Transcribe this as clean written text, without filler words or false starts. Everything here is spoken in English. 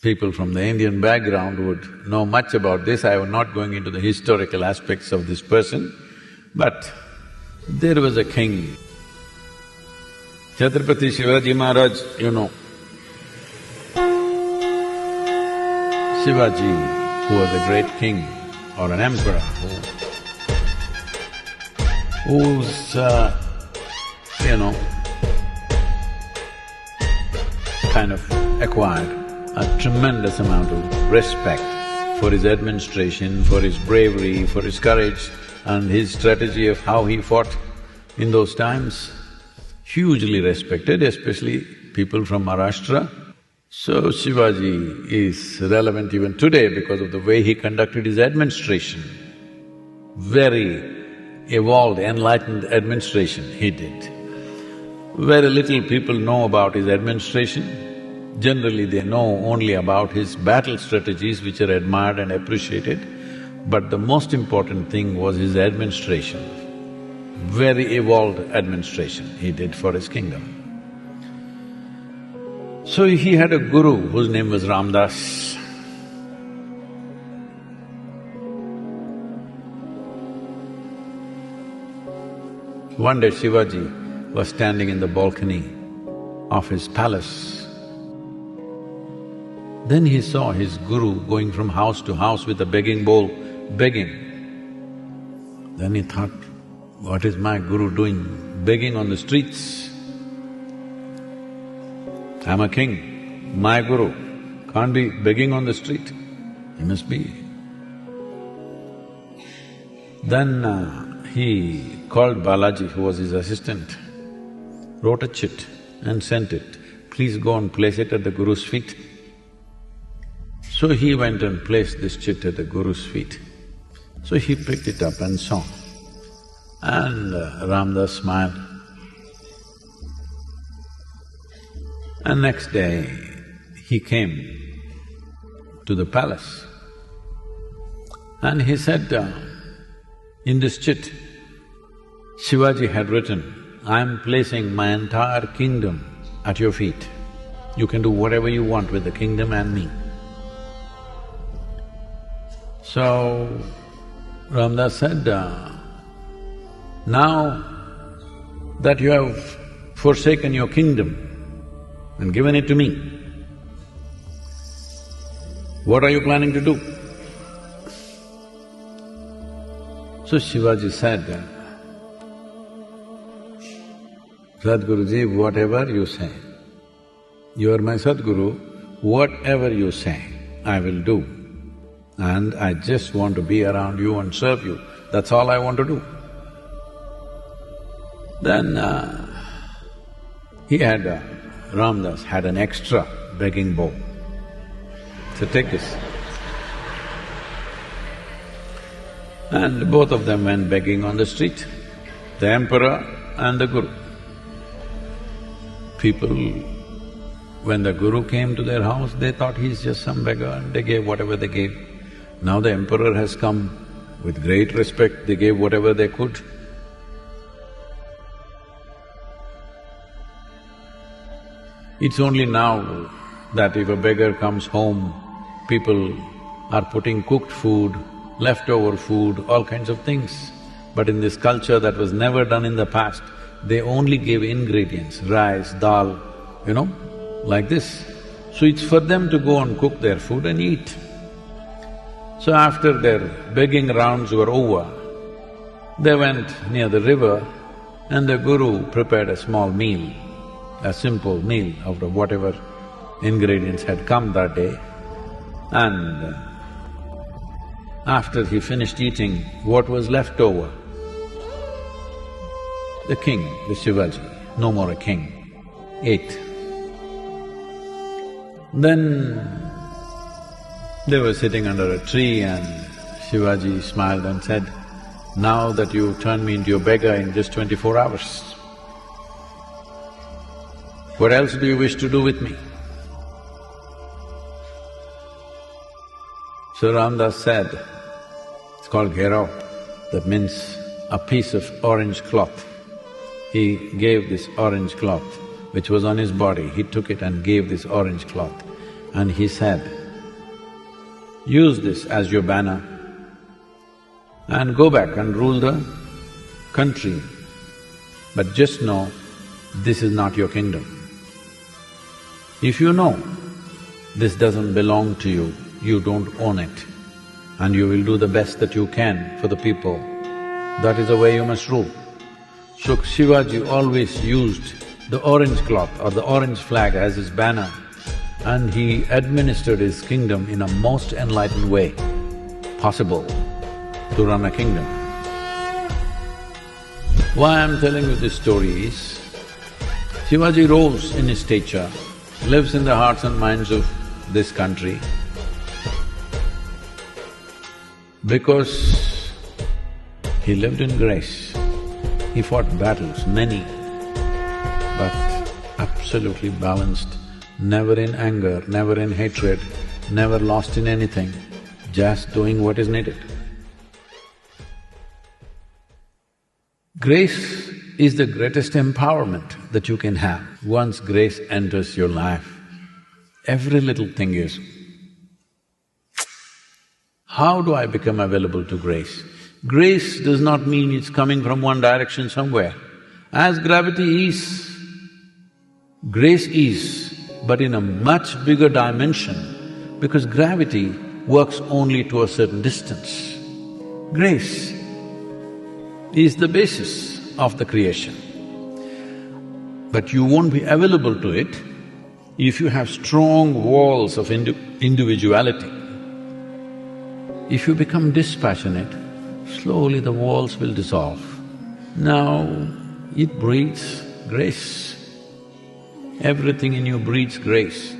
people from the Indian background would know much about this. I am not going into the historical aspects of this person, but there was a king, Chhatrapati Shivaji Maharaj, you know. Shivaji, who was a great king or an emperor, who's, kind of acquired a tremendous amount of respect for his administration, for his bravery, for his courage and his strategy of how he fought in those times. Hugely respected, especially people from Maharashtra. So Shivaji is relevant even today because of the way he conducted his administration. Very evolved, enlightened administration he did. Very little people know about his administration. Generally, they know only about his battle strategies, which are admired and appreciated. But the most important thing was his administration. Very evolved administration he did for his kingdom. So he had a guru whose name was Ramdas. One day Shivaji was standing in the balcony of his palace. Then he saw his guru going from house to house with a begging bowl, begging. Then he thought, what is my guru doing, begging on the streets? I'm a king, my guru can't be begging on the street, he must be. Then he called Balaji, who was his assistant, wrote a chit and sent it, please go and place it at the guru's feet. So he went and placed this chit at the guru's feet. So he picked it up and saw. And Ramdas smiled. And next day, he came to the palace and he said, in this chit, Shivaji had written, I am placing my entire kingdom at your feet. You can do whatever you want with the kingdom and me. So, Ramdas said, now that you have forsaken your kingdom and given it to me, what are you planning to do? So Shivaji said, Sadhguruji, whatever you say, you are my Sadhguru, whatever you say, I will do. And I just want to be around you and serve you, that's all I want to do. Then Ramdas had an extra begging bowl. So take this. And both of them went begging on the street, the emperor and the guru. People, when the guru came to their house, they thought he's just some beggar and they gave whatever they gave. Now the emperor has come, with great respect, they gave whatever they could. It's only now that if a beggar comes home, people are putting cooked food, leftover food, all kinds of things. But in this culture that was never done in the past, they only gave ingredients, rice, dal, like this. So it's for them to go and cook their food and eat. So after their begging rounds were over, they went near the river and the guru prepared a small meal, a simple meal out of whatever ingredients had come that day. And after he finished eating what was left over, the king, the Shivaji, no more a king, ate. Then they were sitting under a tree and Shivaji smiled and said, now that you turned me into a beggar in just 24 hours, what else do you wish to do with me? So Ramdas said, it's called ghero, that means a piece of orange cloth. He gave this orange cloth, which was on his body, he took it and gave this orange cloth. And he said, use this as your banner and go back and rule the country. But just know, this is not your kingdom. If you know this doesn't belong to you, you don't own it, and you will do the best that you can for the people, that is the way you must rule. So Shivaji always used the orange cloth or the orange flag as his banner, and he administered his kingdom in a most enlightened way possible to run a kingdom. Why I'm telling you this story is, Shivaji rose in his stature, lives in the hearts and minds of this country because he lived in grace. He fought battles, many, but absolutely balanced, never in anger, never in hatred, never lost in anything, just doing what is needed. Grace is the greatest empowerment that you can have. Once grace enters your life, every little thing is, how do I become available to grace? Grace does not mean it's coming from one direction somewhere. As gravity is, grace is, but in a much bigger dimension, because gravity works only to a certain distance. Grace is the basis of the creation. But you won't be available to it if you have strong walls of individuality. If you become dispassionate, slowly the walls will dissolve. Now, it breathes grace. Everything in you breathes grace.